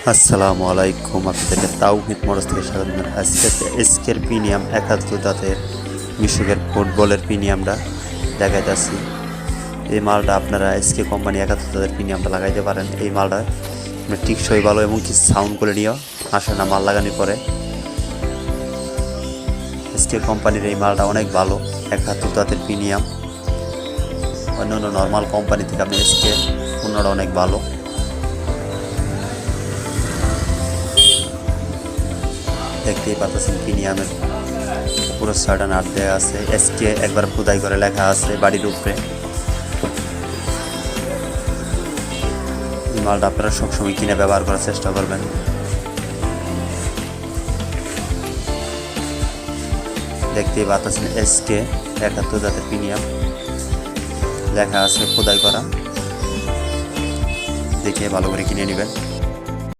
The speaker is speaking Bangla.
আসসালামু আলাইকুম, আপনাদেরকে তাওহিদ মোটরস থেকে স্বাগত জানাই। আজকে এসকের প্রিমিয়াম 71 দাঁতের মিশুকের ফুটবলের প্রিমিয়ামটা দেখাইতেছি। এই মালটা আপনারা এসকে কোম্পানি 71 দাঁতের প্রিমিয়ামটা লাগাইতে পারেন। এই মালটা টিকসই ভালো এবং কি সাউন্ড কোয়ালিটিও আসে না মাল লাগানোর পরে। এসকে কোম্পানির এই মালটা অনেক ভালো, 71 দাঁতের প্রিমিয়াম। অন্য অন্য নর্মাল কোম্পানি থেকে আপনি এসকে পণ্যটা অনেক ভালো। দেখতেই পাচ্ছেন প্রিমিয়ামের পুরো ছয়টা নাট দেওয়া আছে, এসকে একবার খোদাই করে লেখা আছে বাড়ির উপরে। এই মালটা আপনারা সবসময় কিনে ব্যবহার করার চেষ্টা করবেন। দেখতেই পাচ্ছেন এসকে 71 জাতের প্রিমিয়াম লেখা আছে খোদাই করা, দেখে ভালো করে কিনে নেবেন।